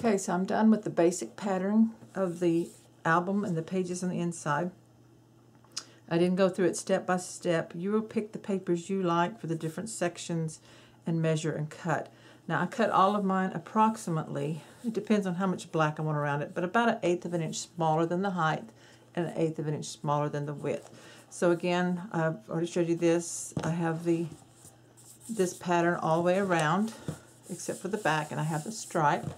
Okay, so I'm done with the basic pattern of the album and the pages on the inside. I didn't go through it step by step. You will pick the papers you like for the different sections and measure and cut. Now I cut all of mine approximately, it depends on how much black I want around it, but about 1/8 of an inch smaller than the height and 1/8 of an inch smaller than the width. So again, I've already showed you this. I have this pattern all the way around except for the back, and I have the stripe.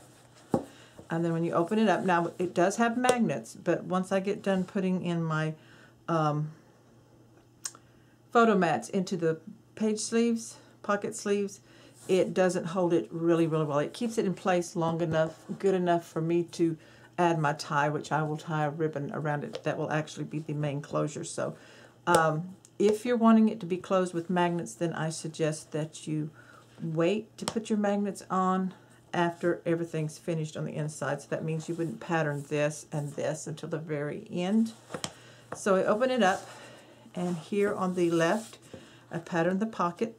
And then when you open it up, now it does have magnets, but once I get done putting in my photo mats into the page sleeves, pocket sleeves, it doesn't hold it really well. It keeps it in place long enough, good enough for me to add my tie, which I will tie a ribbon around it that will actually be the main closure. So if you're wanting it to be closed with magnets, then I suggest that you wait to put your magnets on after everything's finished on the inside. So that means you wouldn't pattern this and this until the very end. So I open it up, and here on the left I patterned the pocket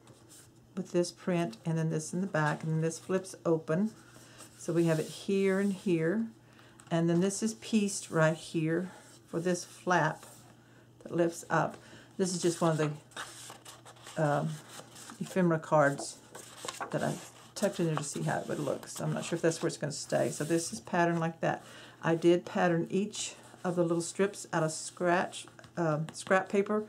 with this print, and then this in the back, and then this flips open. So we have it here and here, and then this is pieced right here for this flap that lifts up. This is just one of the ephemera cards that I tucked in there to see how it would look. So I'm not sure if that's where it's going to stay. So this is patterned like that. I did pattern each of the little strips out of scrap paper,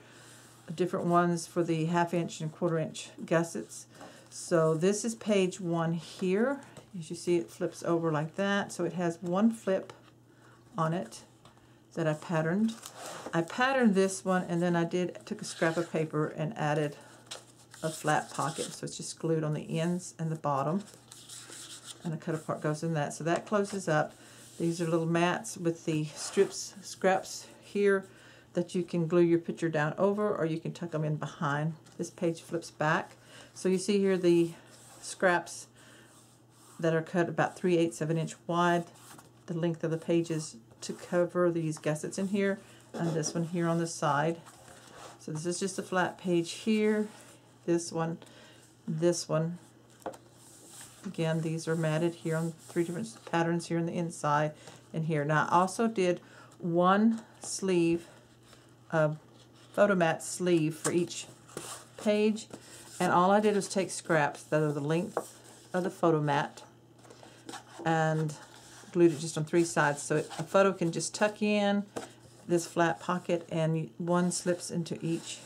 different ones for the 1/2 inch and 1/4 inch gussets. So this is page 1 here. As you see, it flips over like that. So it has one flip on it that I patterned. I patterned this one, and then I took a scrap of paper and added a flat pocket, so it's just glued on the ends and the bottom, and a cut part goes in that. So that closes up. These are little mats with the scraps here that you can glue your picture down over, or you can tuck them in behind. This page flips back. So you see here the scraps that are cut about 3/8 of an inch wide, the length of the pages to cover these gussets in here, and this one here on the side. So this is just a flat page here. This one. Again, these are matted here on 3 different patterns here on the inside and here. Now I also did one sleeve, photo mat sleeve for each page, and all I did was take scraps that are the length of the photo mat and glued it just on 3 sides, so a photo can just tuck in this flat pocket, and one slips into each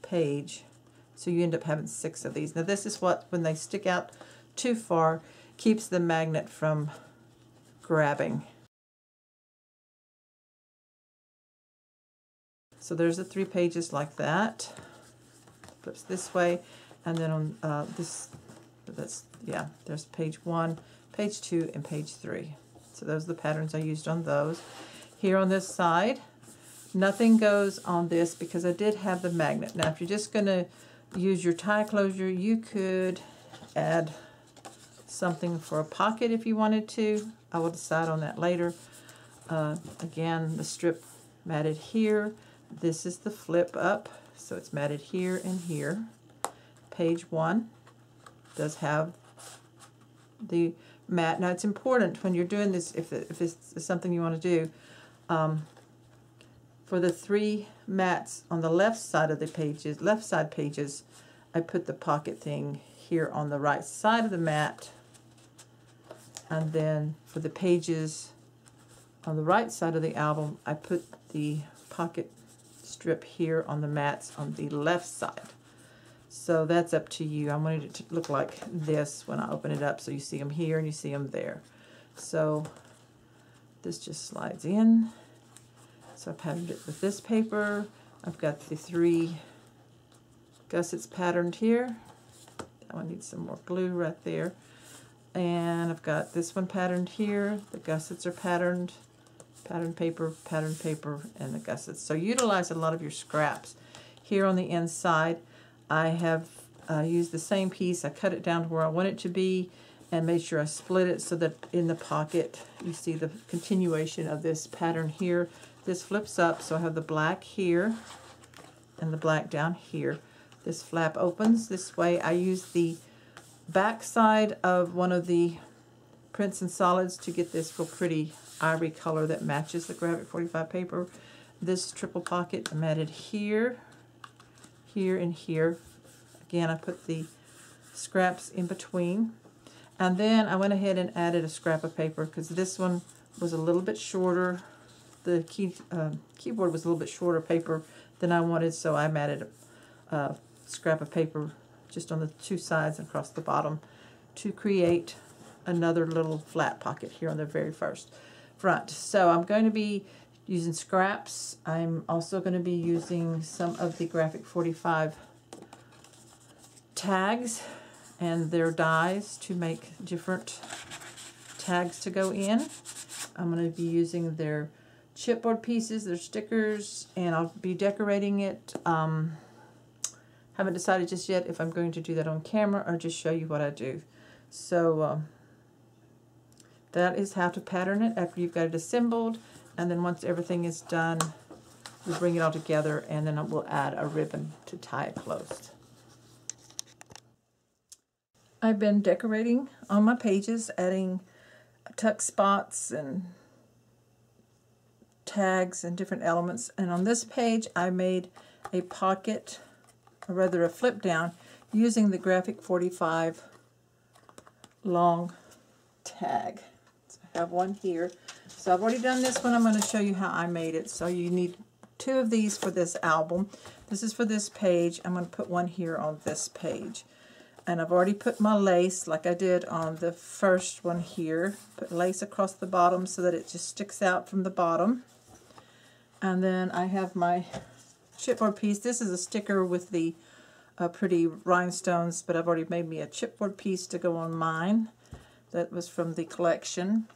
page. So you end up having 6 of these. Now this is what, when they stick out too far, keeps the magnet from grabbing. So there's the 3 pages like that. Flips this way, and then on there's page 1, page 2, and page 3. So those are the patterns I used on those. Here on this side, nothing goes on this because I did have the magnet. Now if you're just going to use your tie closure, you could add something for a pocket if you wanted to. I will decide on that later. Again, the strip matted here. This is the flip up, so it's matted here and here. Page 1 does have the mat. Now it's important when you're doing this, if it's something you want to do, for the 3 mats on the left side of the pages, I put the pocket thing here on the right side of the mat, and then for the pages on the right side of the album, I put the pocket strip here on the mats on the left side. So that's up to you. I wanted it to look like this when I open it up, so you see them here and you see them there. So this just slides in. So I patterned it with this paper. I've got the 3 gussets patterned here. That one needs some more glue right there. And I've got this one patterned here. The gussets are patterned. Pattern paper, and the gussets. So utilize a lot of your scraps. Here on the inside, I have used the same piece. I cut it down to where I want it to be and made sure I split it so that in the pocket you see the continuation of this pattern here. This flips up, so I have the black here and the black down here. This flap opens this way. I use the back side of one of the prints and solids to get this real pretty ivory color that matches the Graphic 45 paper. This triple pocket I'm added here, here, and here. Again, I put the scraps in between. And then I went ahead and added a scrap of paper because this one was a little bit shorter. The keyboard was a little bit shorter paper than I wanted, so I added a scrap of paper just on the two sides and across the bottom to create another little flat pocket here on the very first front. So I'm going to be using scraps. I'm also going to be using some of the Graphic 45 tags and their dies to make different tags to go in. I'm going to be using their chipboard pieces, their stickers, and I'll be decorating it. Haven't decided just yet if I'm going to do that on camera or just show you what I do. So that is how to pattern it after you've got it assembled, and then once everything is done, we bring it all together, and then we'll add a ribbon to tie it closed. I've been decorating on my pages, adding tuck spots and tags and different elements, and on this page I made a pocket, or rather a flip down, using the Graphic 45 long tag. So I have one here. So I've already done this one. I'm going to show you how I made it. So you need two of these for this album. This is for this page. I'm going to put one here on this page. And I've already put my lace like I did on the first one here. Put lace across the bottom so that it just sticks out from the bottom. And then I have my chipboard piece. This is a sticker with the pretty rhinestones, but I've already made me a chipboard piece to go on mine. That was from the collection.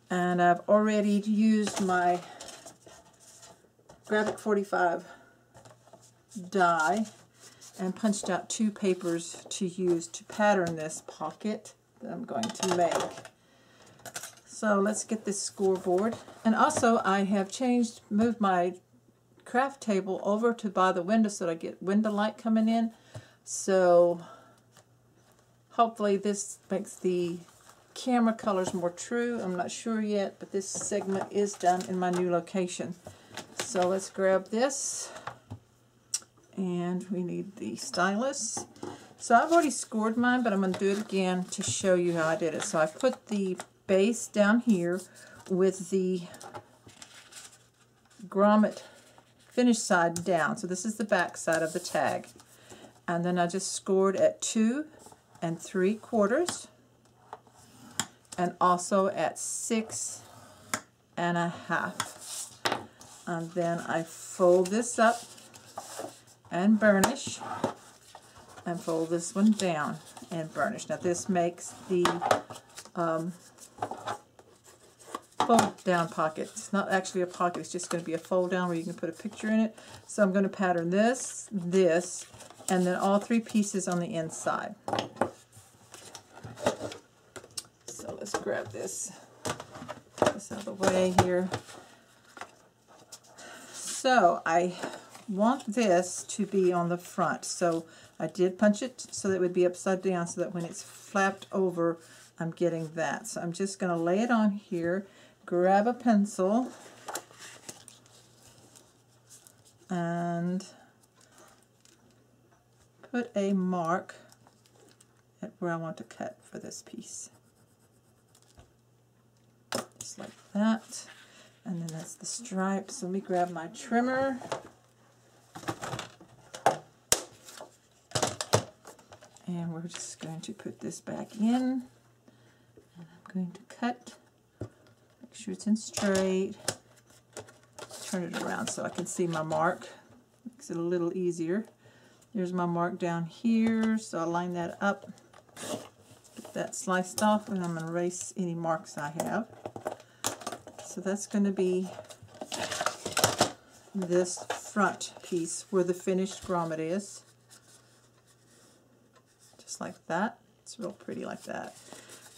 And I've already used my Graphic 45 die and punched out two papers to use to pattern this pocket that I'm going to make. So let's get this scoreboard. And also I have moved my craft table over to by the window so that I get window light coming in. So hopefully this makes the camera colors more true. I'm not sure yet, but this segment is done in my new location. So let's grab this, and we need the stylus. So I've already scored mine, but I'm going to do it again to show you how I did it. So I put the base down here with the grommet finish side down. So this is the back side of the tag. And then I just scored at 2 3/4 and also at 6 1/2. And then I fold this up and burnish, and fold this one down and burnish. Now this makes the fold down pocket. It's not actually a pocket, it's just going to be a fold down where you can put a picture in it. So I'm going to pattern this, this, and then all three pieces on the inside. So let's grab this out of the way here. So I want this to be on the front. So I did punch it so that it would be upside down so that when it's flapped over, I'm getting that. So I'm just going to lay it on here, grab a pencil, and put a mark at where I want to cut for this piece. Just like that. And then that's the stripe. So let me grab my trimmer. And we're just going to put this back in. And I'm going to cut. Make sure it's in straight. Turn it around so I can see my mark. Makes it a little easier. There's my mark down here. So I'll line that up. Get that sliced off, and I'm going to erase any marks I have. So that's going to be this front piece where the finished grommet is. Just like that. It's real pretty like that.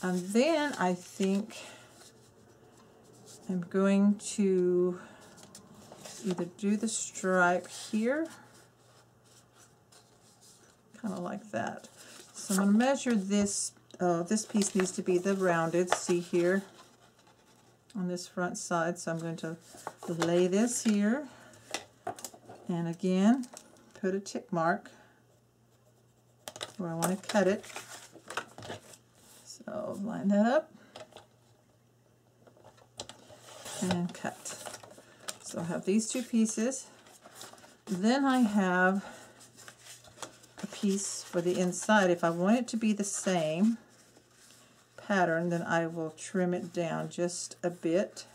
And then I think I'm going to either do the stripe here, kind of like that. So I'm going to measure this this piece needs to be the rounded, see here on this front side. So I'm going to lay this here, and again put a tick mark where I want to cut it. So line that up and cut. So I have these two pieces. Then I have a piece for the inside. If I want it to be the same pattern, then I will trim it down just a bit.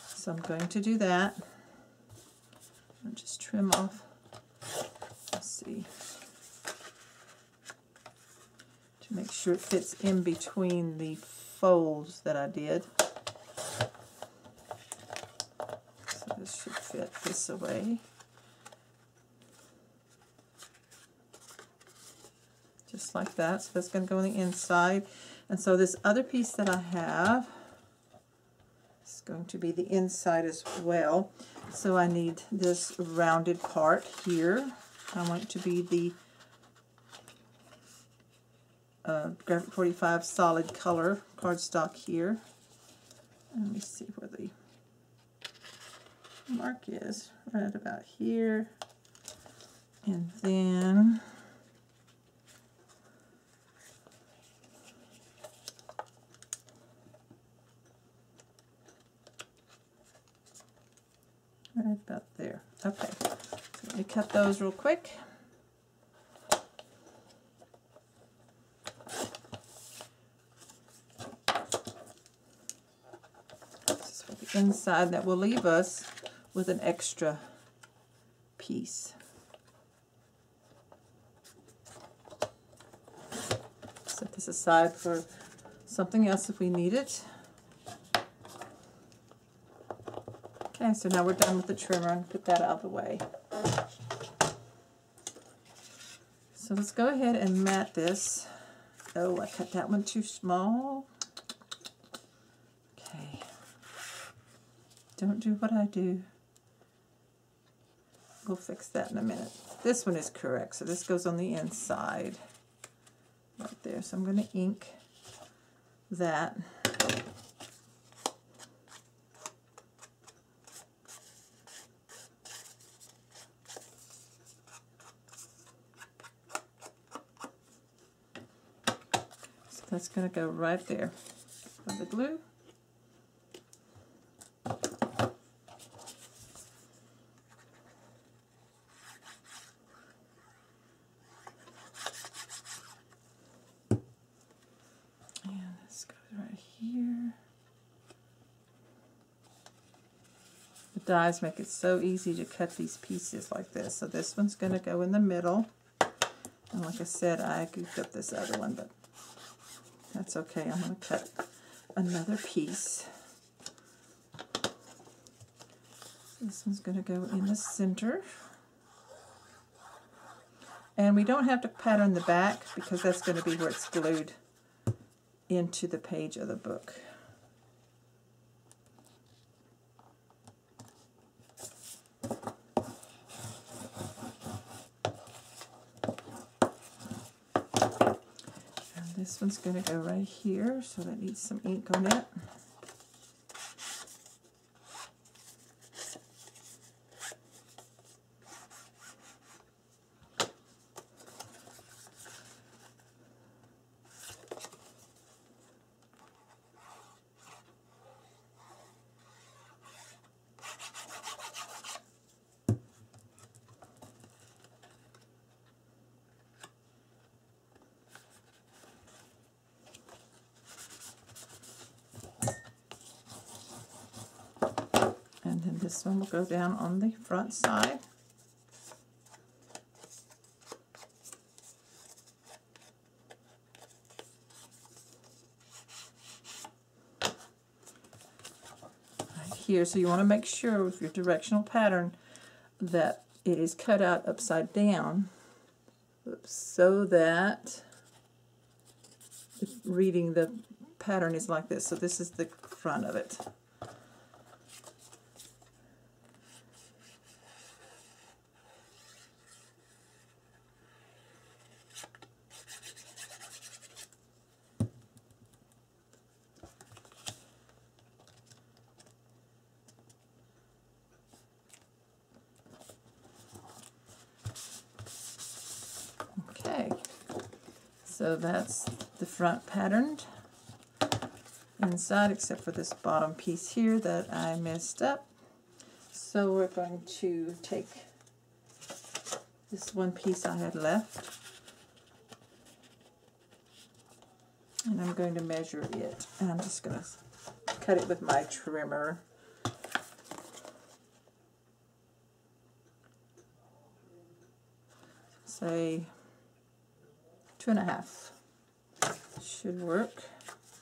So I'm going to do that. I'll just trim off, let's see, to make sure it fits in between the folds that I did. So this should fit this way. Just like that. So that's going to go on the inside. And so this other piece that I have is going to be the inside as well. So I need this rounded part here. I want it to be the Graphic 45 solid color cardstock here. And let me see where the mark is. Right about here. And then right about there. Okay, so let me cut those real quick. This is for the inside. That will leave us with an extra piece. Set this aside for something else if we need it. Okay, so now we're done with the trimmer. I'm going to put that out of the way. So let's go ahead and mat this. Oh, I cut that one too small. Okay. Don't do what I do. We'll fix that in a minute. This one is correct, so this goes on the inside. Right there. So I'm going to ink that. That's going to go right there for the glue. And this goes right here. The dies make it so easy to cut these pieces like this. So this one's going to go in the middle. And like I said, I goofed up this other one, but that's okay. I'm going to cut another piece. This one's going to go in the center. And we don't have to pattern the back because that's going to be where it's glued into the page of the book. This one's going to go right here, so that needs some ink on it. And then this one will go down on the front side. Right here, so you want to make sure with your directional pattern that it is cut out upside down. Oops, so that reading the pattern is like this. So this is the front of it. So that's the front patterned inside, except for this bottom piece here that I messed up. So we're going to take this one piece I had left, and I'm going to measure it, and I'm just going to cut it with my trimmer. Say 2.5 should work.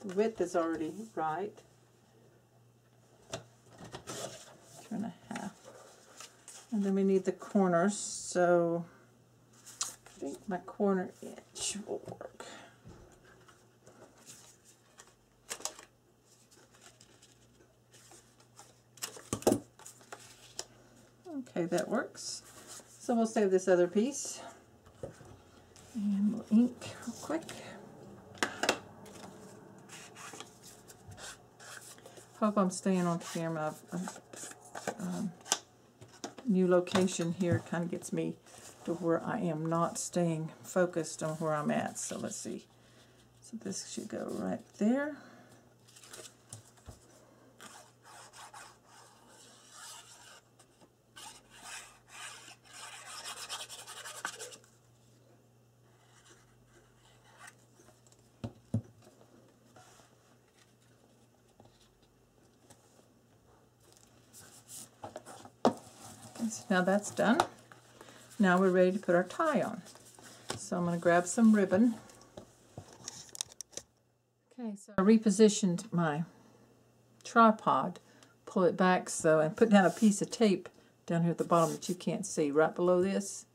The width is already right. 2.5. And then we need the corners, so I think my corner inch will work. Okay, that works. So we'll save this other piece. And we'll ink real quick. Hope I'm staying on camera. New location here kind of gets me to where I am not staying focused on where I'm at. So let's see. So this should go right there. So now that's done. Now we're ready to put our tie on. So I'm going to grab some ribbon. Okay, so I repositioned my tripod, pull it back so, and put down a piece of tape down here at the bottom that you can't see, right below this.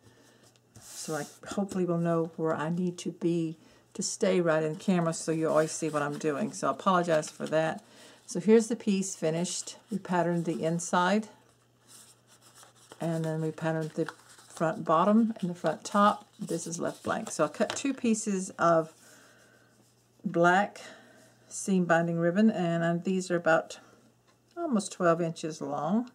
So I hopefully will know where I need to be to stay right in camera so you always see what I'm doing. So I apologize for that. So here's the piece finished. We patterned the inside, and then we patterned the front bottom and the front top. This is left blank. So I cut 2 pieces of black seam binding ribbon, and these are about almost 12 inches long.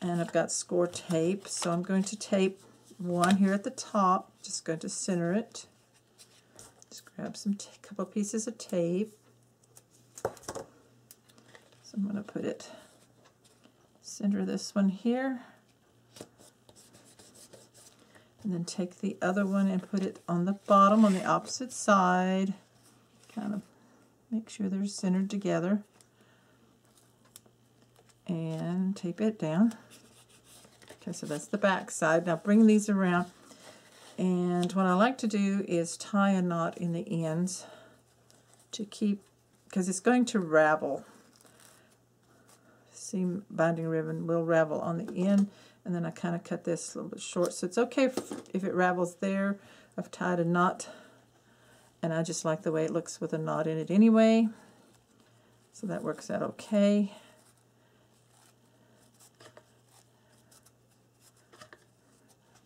And I've got score tape, so I'm going to tape one here at the top. Just going to center it. Just grab some couple pieces of tape. So I'm going to put it, center this one here. And then take the other one and put it on the bottom on the opposite side. Kind of make sure they're centered together. And tape it down. Okay, so that's the back side. Now bring these around. And what I like to do is tie a knot in the ends to keep, because it's going to ravel. Seam binding ribbon will ravel on the end. And then I kind of cut this a little bit short. So it's okay if it ravels there. I've tied a knot, and I just like the way it looks with a knot in it anyway. So that works out okay.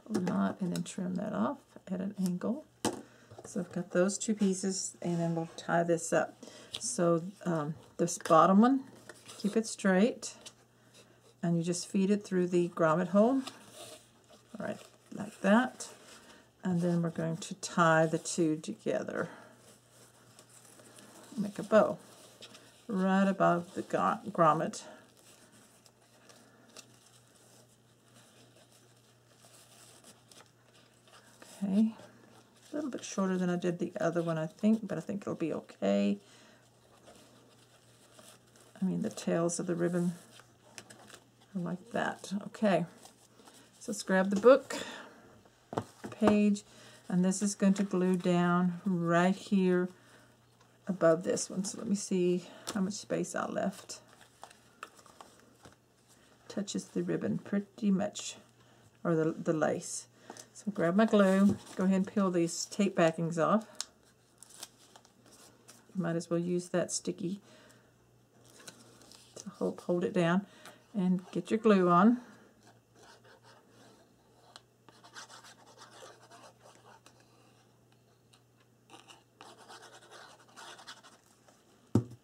Pull the knot and then trim that off at an angle. So I've got those 2 pieces, and then we'll tie this up. So this bottom one, keep it straight. And you just feed it through the grommet hole, all right, like that. And then we're going to tie the 2 together. Make a bow right above the grommet. Okay, a little bit shorter than I did the other one, I think, but I think it'll be okay. I mean, the tails of the ribbon like that. Okay, so let's grab the book page, and this is going to glue down right here above this one. So let me see how much space I left. Touches the ribbon pretty much, or the lace. So grab my glue, go ahead and peel these tape backings off. You might as well use that sticky to hold it down. And get your glue on.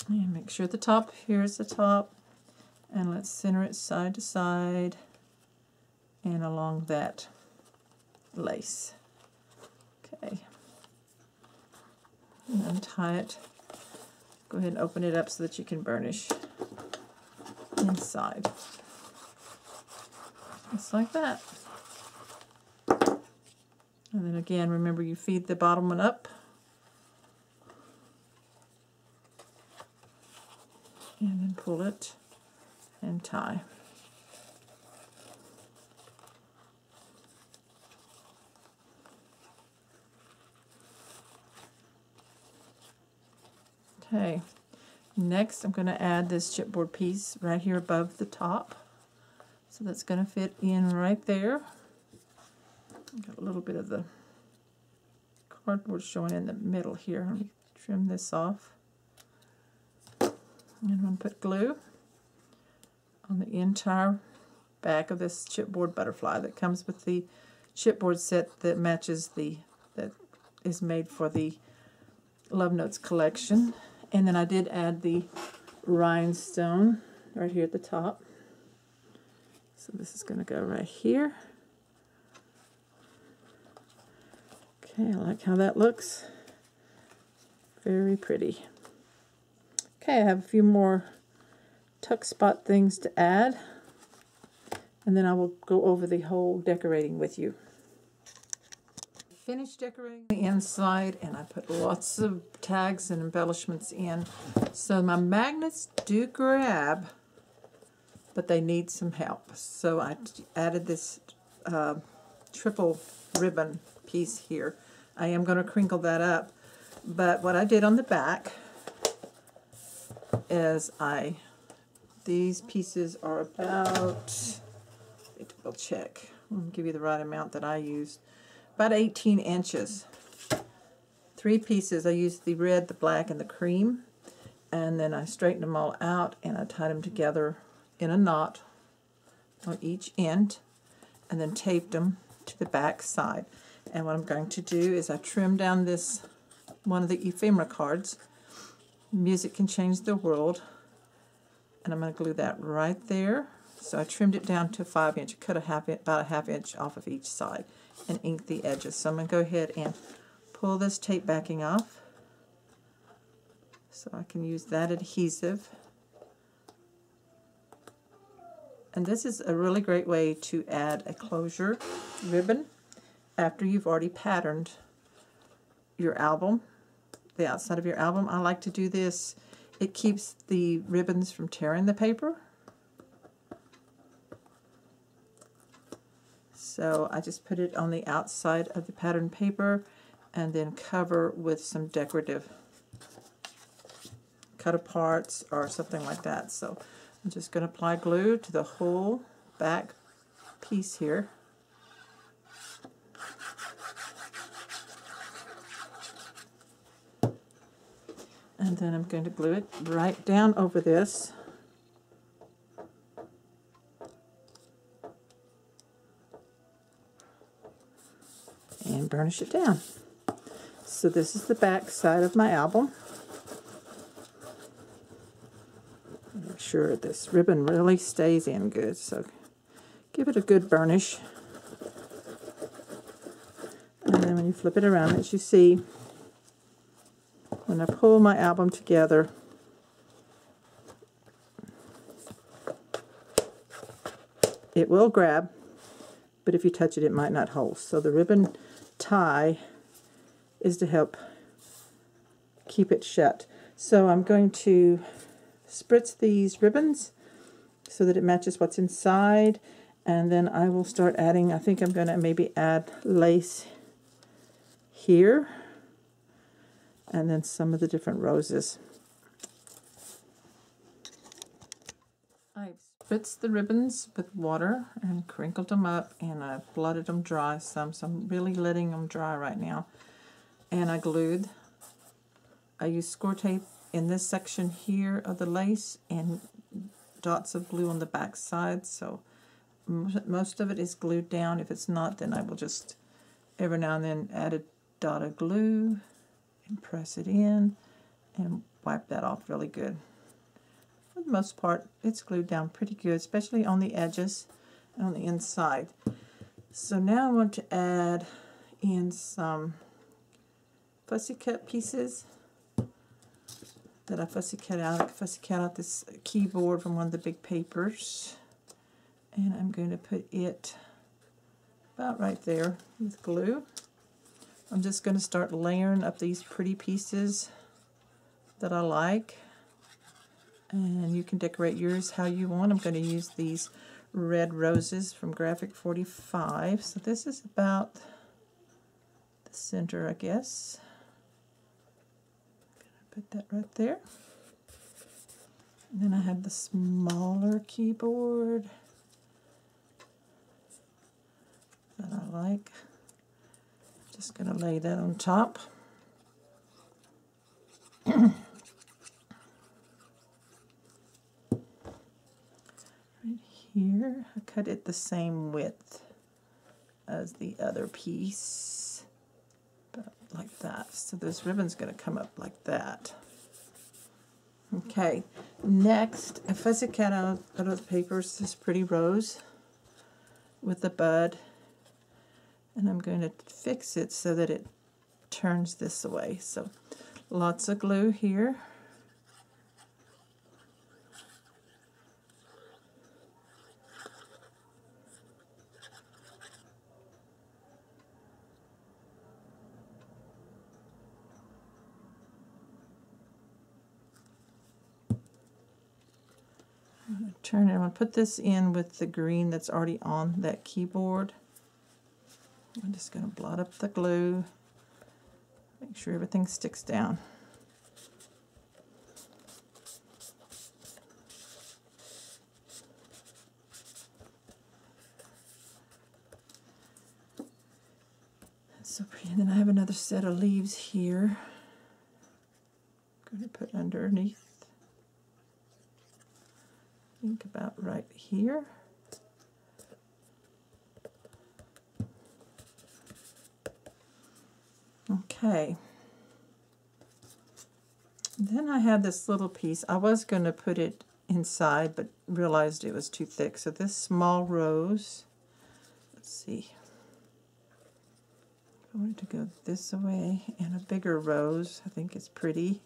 And make sure the top, here's the top. And let's center it side to side and along that lace. Okay. and untie it. Go ahead and open it up so that you can burnish inside. Just like that. And then again, remember you feed the bottom one up. And then pull it and tie. Okay, next I'm going to add this chipboard piece right here above the top. So that's going to fit in right there. Got a little bit of the cardboard showing in the middle here. Let me trim this off. And I'm going to put glue on the entire back of this chipboard butterfly that comes with the chipboard set that matches that is made for the Love Notes collection. And then I did add the rhinestone right here at the top. So this is going to go right here. Okay, I like how that looks. Very pretty. Okay, I have a few more tuck spot things to add. And then I will go over the whole decorating with you. Finished decorating the inside, and I put lots of tags and embellishments in. So my magnets do grab, but they need some help. So I added this triple ribbon piece here. I am going to crinkle that up, but what I did on the back is these pieces are about, let me double check, I'll give you the right amount that I used, about 18 inches. 3 pieces. I used the red, the black, and the cream, and then I straightened them all out and I tied them together in a knot on each end and then taped them to the back side. And what I'm going to do is I trim down this one of the ephemera cards, Music Can Change the World, and I'm going to glue that right there. So I trimmed it down to 5 inch, cut about a half inch off of each side and inked the edges. So I'm going to go ahead and pull this tape backing off so I can use that adhesive. And this is a really great way to add a closure ribbon after you've already patterned your album, the outside of your album. I like to do this. It keeps the ribbons from tearing the paper. So I just put it on the outside of the patterned paper and then cover with some decorative cut aparts or something like that. So I'm just going to apply glue to the whole back piece here. And then I'm going to glue it right down over this. And burnish it down. So this is the back side of my album. Make sure this ribbon really stays in good, so give it a good burnish. And then when you flip it around, as you see, when I pull my album together, it will grab, but if you touch it, it might not hold. So the ribbon tie is to help keep it shut. So I'm going to spritz these ribbons so that it matches what's inside, and then I will start adding, I think I'm going to maybe add lace here, and then some of the different roses. I've spritzed the ribbons with water and crinkled them up, and I've blotted them dry some, so I'm really letting them dry right now. And I glued. I used score tape in this section here of the lace and dots of glue on the back side, so most of it is glued down. If it's not, then I will just every now and then add a dot of glue and press it in and wipe that off really good. For the most part, it's glued down pretty good, especially on the edges and on the inside. So now I want to add in some fussy cut pieces that I fussy cut out. I fussy cut out this keyboard from one of the big papers. And I'm going to put it about right there with glue. I'm just going to start layering up these pretty pieces that I like. And you can decorate yours how you want. I'm going to use these red roses from Graphic 45. So this is about the center, I guess. Put that right there. And then I have the smaller keyboard that I like. Just going to lay that on top. Right here, I cut it the same width as the other piece. Like that. So this ribbon's going to come up like that. Okay, next I fussy cut out of the papers this pretty rose with the bud, and I'm going to fix it so that it turns this way. So lots of glue here. Turn it. I'm going to put this in with the green that's already on that keyboard. I'm just going to blot up the glue. Make sure everything sticks down. That's so pretty. And then I have another set of leaves here. I'm going to put underneath. I think about right here. Okay. Then I had this little piece. I was going to put it inside, but realized it was too thick. So this small rose, let's see. I want it to go this way, and a bigger rose. I think it's pretty.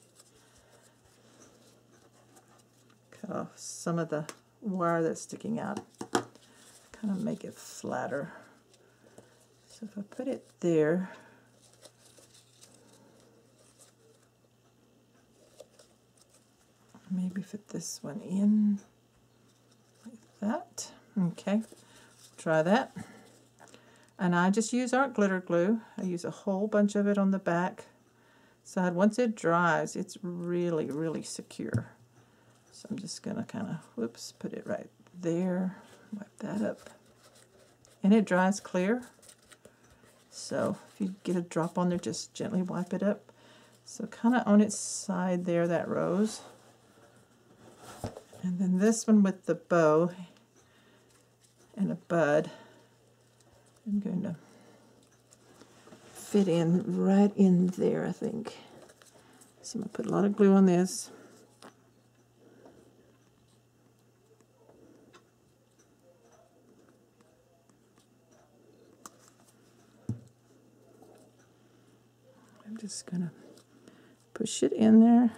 Cut off some of the wire that's sticking out. Kind of make it flatter. So if I put it there, maybe fit this one in like that. Okay, try that. And I just use art glitter glue. I use a whole bunch of it on the back side. Once it dries, it's really, really secure. So I'm just going to kind of, whoops, put it right there, wipe that up. And it dries clear. So if you get a drop on there, just gently wipe it up. So kind of on its side there, that rose. And then this one with the bow and a bud, I'm going to fit in right in there, I think. So I'm going to put a lot of glue on this. Just gonna push it in there.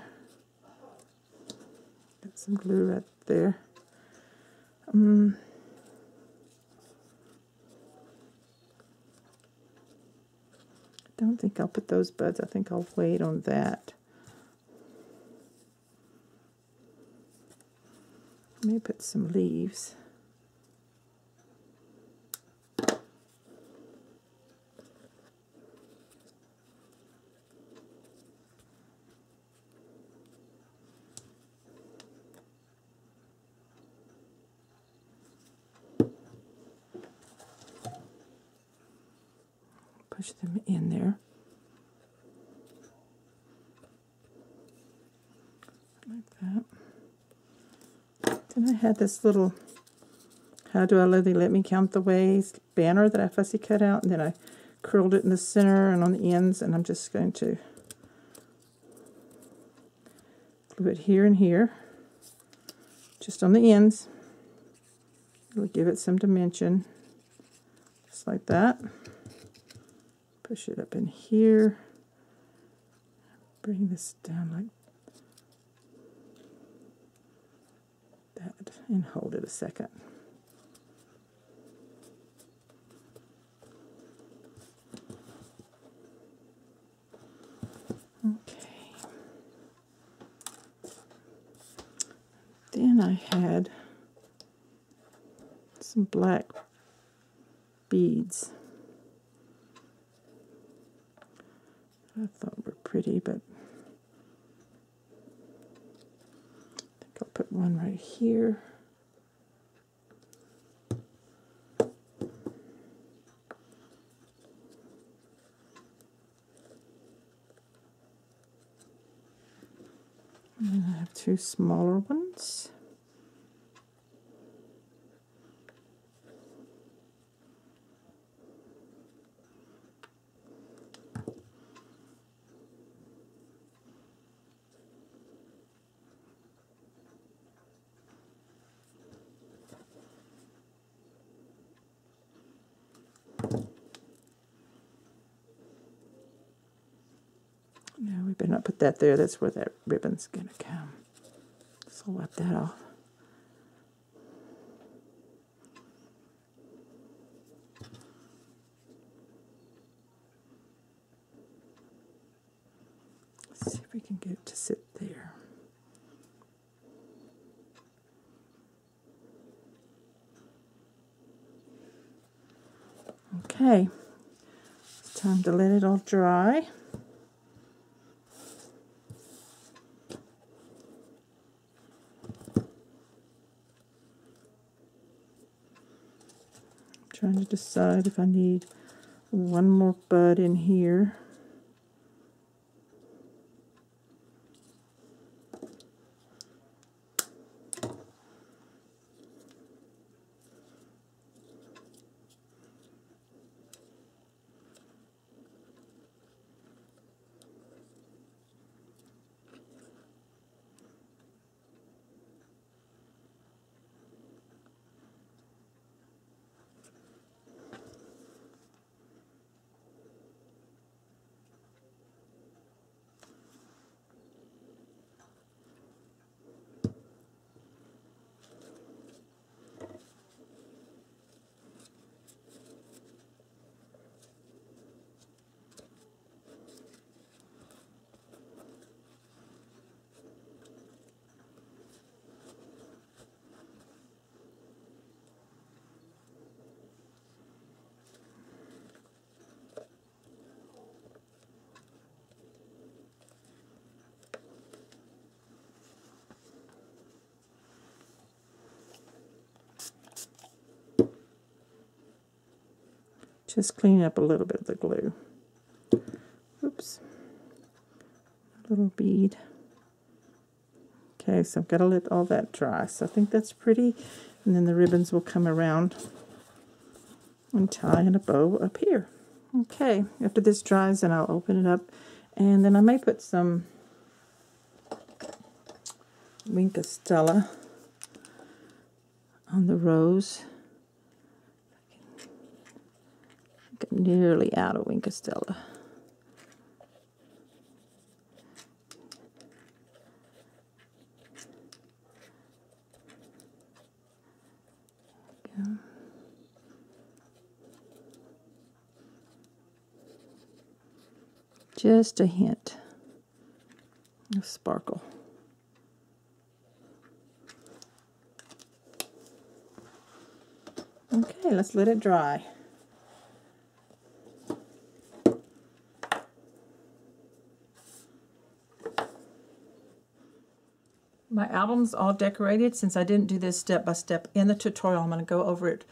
Got some glue right there. I don't think I'll put those buds. I think I'll wait on that. Let me put some leaves. Push them in there. Like that. Then I had this little How Do I Love Thee, Let Me Count the Ways banner that I fussy cut out, and then I curled it in the center and on the ends, and I'm just going to glue it here and here, just on the ends. It'll give it some dimension, just like that. Push it up in here, bring this down like that and hold it a second. Okay. Then I had some black beads. I thought were pretty, but I think I'll put one right here. And then I have two smaller ones. No, we better not put that there. That's where that ribbon's going to come. So I'll wipe that off. Let's see if we can get it to sit there. Okay, it's time to let it all dry. Trying to decide if I need one more bud in here. Just clean up a little bit of the glue. Oops. A little bead. Okay, so I've got to let all that dry. So I think that's pretty. And then the ribbons will come around and tie in a bow up here. Okay, after this dries, then I'll open it up. And then I may put some Stella on the rose. Get nearly out of Stella. Just a hint of sparkle. Okay, let's let it dry. My album's all decorated. Since I didn't do this step by step in the tutorial, I'm going to go over it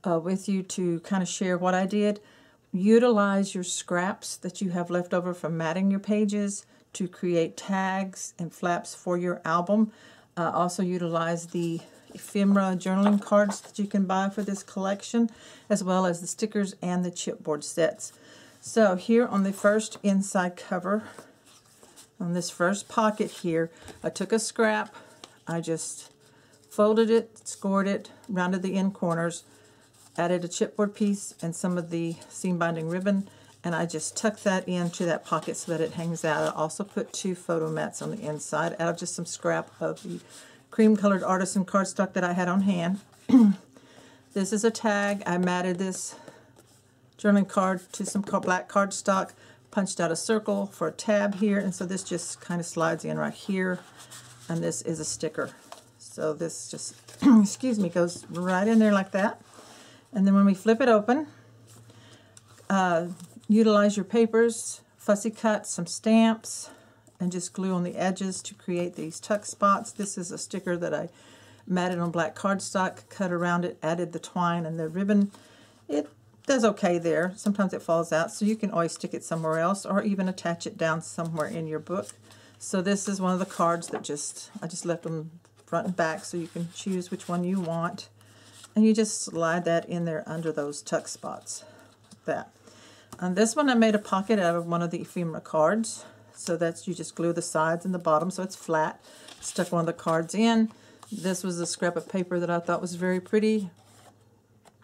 with you to kind of share what I did. Utilize your scraps that you have left over from matting your pages to create tags and flaps for your album. Also utilize the ephemera journaling cards that you can buy for this collection, as well as the stickers and the chipboard sets. So here on the first inside cover, on this first pocket here, I took a scrap, I just folded it, scored it, rounded the end corners, added a chipboard piece and some of the seam binding ribbon, and I just tuck that into that pocket so that it hangs out. I also put 2 photo mats on the inside out of just some scrap of the cream colored artisan cardstock that I had on hand. This is a tag. I matted this journaling card to some black cardstock, punched out a circle for a tab here, and so this just kind of slides in right here, and this is a sticker. So this just, excuse me, goes right in there like that. And then when we flip it open, utilize your papers, fussy cut, some stamps, and just glue on the edges to create these tuck spots. This is a sticker that I matted on black cardstock, cut around it, added the twine and the ribbon. It does okay there. Sometimes it falls out, so you can always stick it somewhere else or even attach it down somewhere in your book. So this is one of the cards that I just left them front and back so you can choose which one you want. And you just slide that in there under those tuck spots, like that. On this one I made a pocket out of one of the ephemera cards. So that's, you just glue the sides and the bottom so it's flat. Stuck one of the cards in. This was a scrap of paper that I thought was very pretty.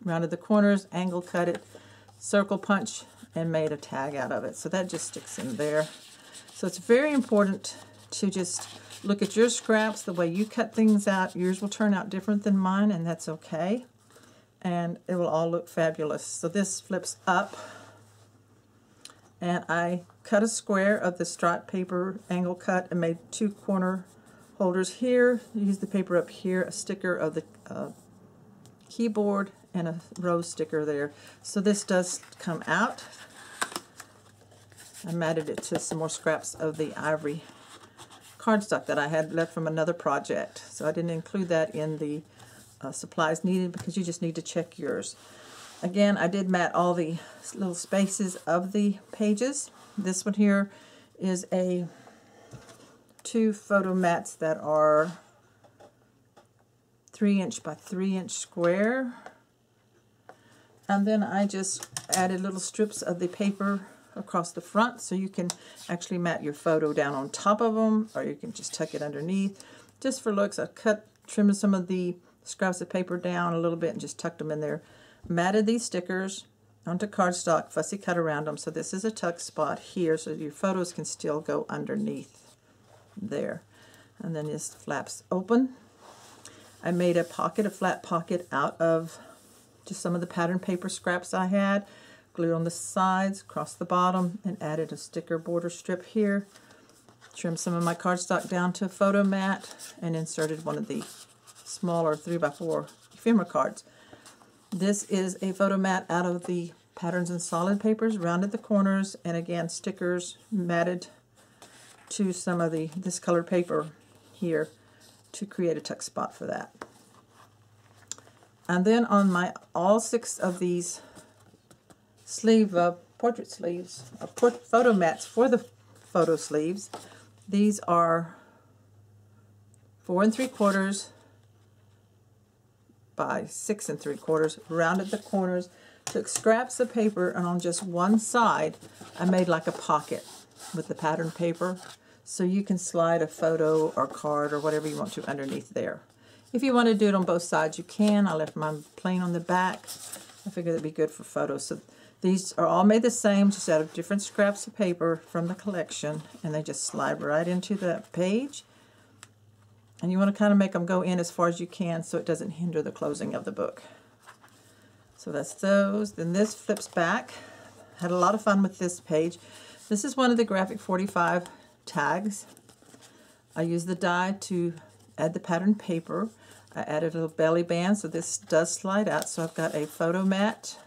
Rounded the corners, angle cut it, circle punch, and made a tag out of it. So that just sticks in there. So it's very important to just look at your scraps, the way you cut things out. Yours will turn out different than mine, and that's okay. And it will all look fabulous. So this flips up, and I cut a square of the striped paper, angle cut, and made 2 corner holders here. Use the paper up here, a sticker of the keyboard, and a rose sticker there. So this does come out. I matted it to some more scraps of the ivory cardstock that I had left from another project. So I didn't include that in the supplies needed because you just need to check yours. Again, I did mat all the little spaces of the pages. This one here is 2 photo mats that are 3" by 3" square. And then I just added little strips of the paper across the front so you can actually mat your photo down on top of them, or you can just tuck it underneath. Just for looks, I trimmed some of the scraps of paper down a little bit and just tucked them in there. Matted these stickers onto cardstock, fussy cut around them. So this is a tuck spot here so your photos can still go underneath there. And then this flaps open. I made a pocket, a flat pocket out of just some of the pattern paper scraps I had. Glued on the sides, across the bottom, and added a sticker border strip here. Trimmed some of my cardstock down to a photo mat and inserted one of the smaller 3x4 ephemera cards. This is a photo mat out of the patterns and solid papers, rounded the corners, and again stickers matted to some of this colored paper here to create a tuck spot for that. And then on all 6 of these portrait sleeves, photo mats for the photo sleeves, these are 4 3/4 by 6 3/4, rounded the corners, took scraps of paper, and on just one side I made like a pocket with the pattern paper so you can slide a photo or card or whatever you want to underneath there. If you want to do it on both sides, you can. I left mine plain on the back. I figured it'd be good for photos. So these are all made the same, just out of different scraps of paper from the collection, and they just slide right into that page. And you want to kind of make them go in as far as you can so it doesn't hinder the closing of the book. So that's those. Then this flips back. Had a lot of fun with this page. This is one of the Graphic 45 tags. I used the die to add the pattern paper. I added a little belly band, so this does slide out. So I've got a photo mat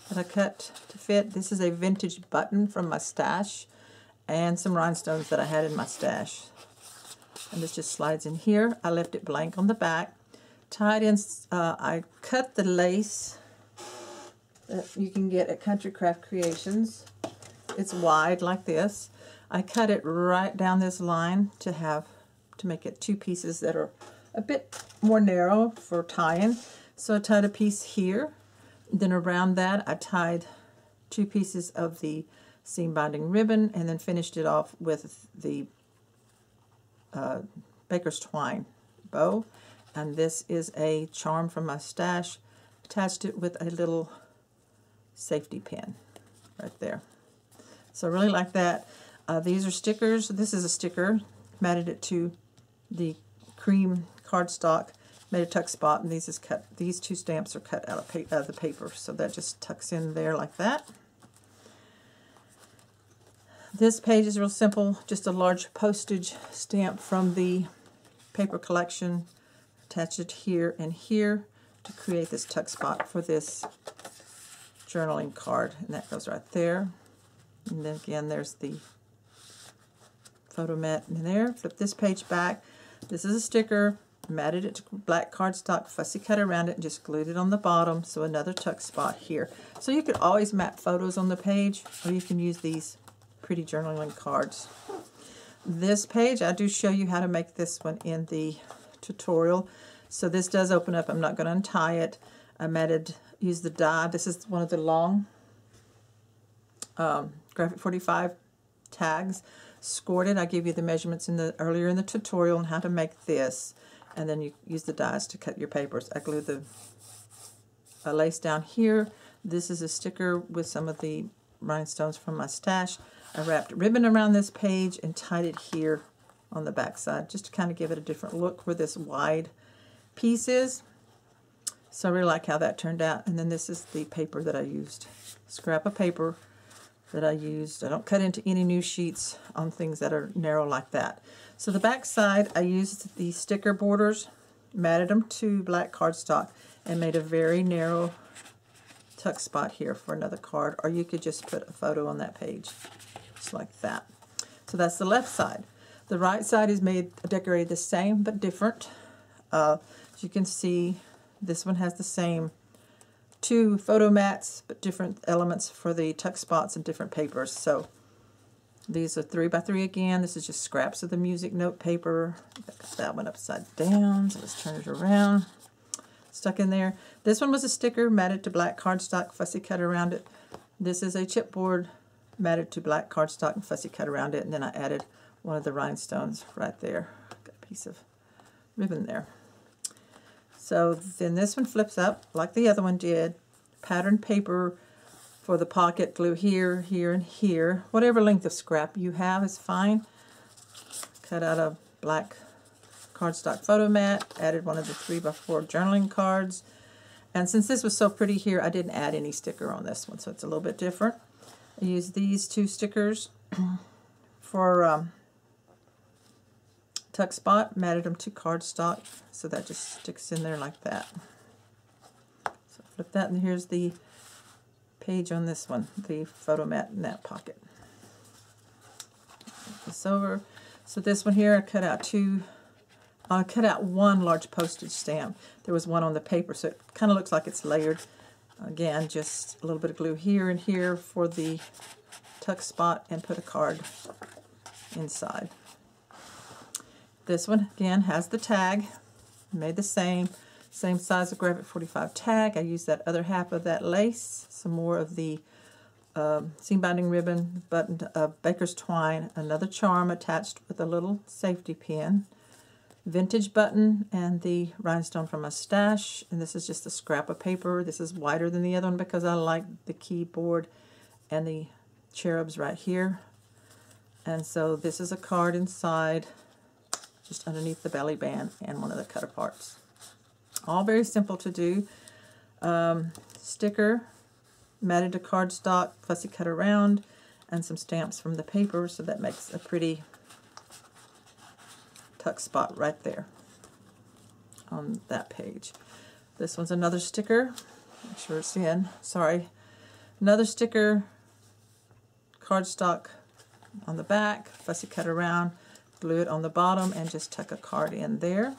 that I cut to fit. This is a vintage button from my stash and some rhinestones that I had in my stash. And this just slides in here. I left it blank on the back. Tied in, I cut the lace that you can get at Country Craft Creations. It's wide like this. I cut it right down this line to make it 2 pieces that are a bit more narrow for tying. So I tied a piece here. Then around that I tied 2 pieces of the seam binding ribbon and then finished it off with the baker's twine bow. And this is a charm from my stash. Attached it with a little safety pin right there. So I really like that. These are stickers. This is a sticker. Matted it to the cream cardstock. Made a tuck spot, and these two stamps are cut out of the paper, so that just tucks in there like that. This page is real simple, just a large postage stamp from the paper collection. Attach it here and here to create this tuck spot for this journaling card, and that goes right there. And then again, there's the photo mat in there. Flip this page back. This is a sticker. Matted it to black cardstock, fussy cut around it, and just glued it on the bottom. So another tuck spot here. So you could always map photos on the page, or you can use these pretty journaling cards. This page, I do show you how to make this one in the tutorial. So this does open up. I'm not going to untie it. I used the die. This is one of the long Graphic 45 tags. Scored it. I gave you the measurements earlier in the tutorial on how to make this. And then you use the dies to cut your papers. I glued the lace down here. This is a sticker with some of the rhinestones from my stash. I wrapped ribbon around this page and tied it here on the back side, just to kind of give it a different look where this wide piece is. So I really like how that turned out. And then this is the paper that I used. Scrap of paper that I used. I don't cut into any new sheets on things that are narrow like that. So the back side, I used the sticker borders, matted them to black cardstock, and made a very narrow tuck spot here for another card, or you could just put a photo on that page, just like that. So that's the left side. The right side is decorated the same, but different. As you can see, this one has the same two photo mats, but different elements for the tuck spots and different papers. So these are 3x3 again. This is just scraps of the music note paper. Got that one upside down, so let's turn it around. Stuck in there. This one was a sticker matted to black cardstock, fussy cut around it. This is a chipboard matted to black cardstock and fussy cut around it, and then I added one of the rhinestones right there. Got a piece of ribbon there. So then this one flips up like the other one did. Patterned paper for the pocket, glue here, here, and here. Whatever length of scrap you have is fine. Cut out a black cardstock photo mat, added one of the 3x4 journaling cards. And since this was so pretty here, I didn't add any sticker on this one, so it's a little bit different. I used these two stickers for tuck spot, matted them to cardstock, so that just sticks in there like that. So flip that, and here's the page on this one, the photo mat in that pocket. Flip this over. So this one here, I cut out one large postage stamp. There was one on the paper, so it kind of looks like it's layered. Again, just a little bit of glue here and here for the tuck spot, and put a card inside. This one, again, has the tag. Made the same size of Graphic 45 tag. I used that other half of that lace, some more of the seam binding ribbon, button baker's twine, another charm attached with a little safety pin, vintage button, and the rhinestone from my stash. And this is just a scrap of paper. This is wider than the other one because I like the keyboard and the cherubs right here. And so this is a card inside, just underneath the belly band, and one of the cut aparts. All very simple to do. Sticker, matted to cardstock, fussy cut around, and some stamps from the paper, so that makes a pretty tuck spot right there on that page. This one's another sticker. Make sure it's in. Sorry. Another sticker, cardstock on the back, fussy cut around, glue it on the bottom, and just tuck a card in there.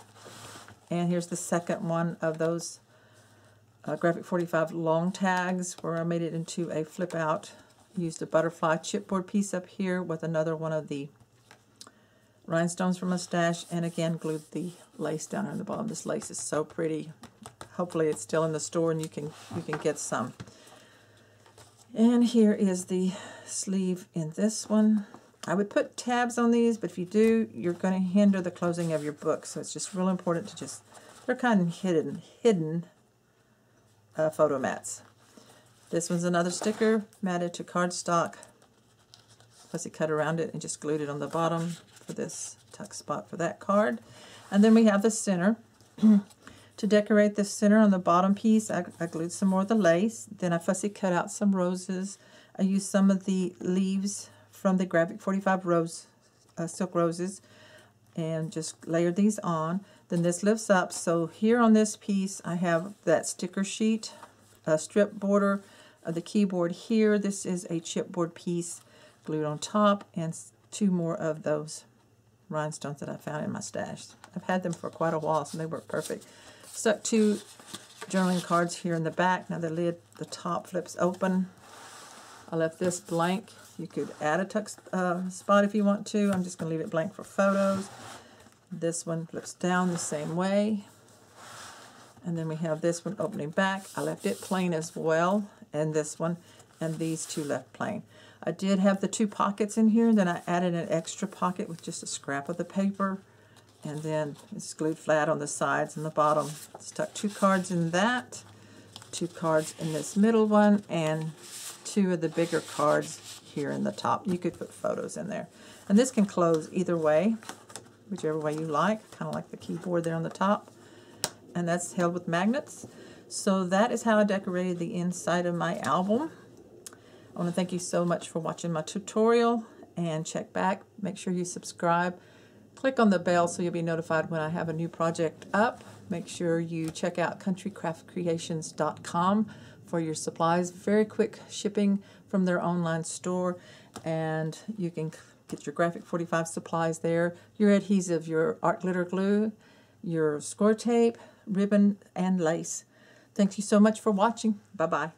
And here's the second one of those Graphic 45 long tags, where I made it into a flip out. Used a butterfly chipboard piece up here with another one of the rhinestones from my stash, and again glued the lace down on the bottom. This lace is so pretty. Hopefully it's still in the store and you can get some. And here is the sleeve in this one. I would put tabs on these, but if you do, you're going to hinder the closing of your book. So it's just real important to they're kind of hidden photo mats. This one's another sticker matted to cardstock. Fussy cut around it and just glued it on the bottom for this tuck spot for that card. And then we have the center. To decorate the center on the bottom piece, I glued some more of the lace. Then I fussy cut out some roses. I used some of the leaves from the Graphic 45 rose silk roses and just layered these on. Then this lifts up. So here on this piece, I have that sticker sheet, a strip border of the keyboard here. This is a chipboard piece glued on top, and 2 more of those rhinestones that I found in my stash. I've had them for quite a while, so they work perfect. Stuck 2 journaling cards here in the back. Now the lid, the top flips open. I left this blank. You could add a tuck spot if you want to. I'm just going to leave it blank for photos. This one flips down the same way. And then we have this one opening back. I left it plain as well, and this one, and these 2 left plain. I did have the 2 pockets in here, then I added an extra pocket with just a scrap of the paper, and then it's glued flat on the sides and the bottom. Stuck 2 cards in that, 2 cards in this middle one, and 2 of the bigger cards here in the top. You could put photos in there. And this can close either way, whichever way you like, kind of like the keyboard there on the top. And that's held with magnets. So that is how I decorated the inside of my album. I want to thank you so much for watching my tutorial, and check back. Make sure you subscribe. Click on the bell so you'll be notified when I have a new project up. Make sure you check out countrycraftcreations.com for your supplies. Very quick shipping from their online store, and you can get your Graphic 45 supplies there, your adhesive, your art glitter glue, your score tape, ribbon, and lace. Thank you so much for watching. Bye-bye.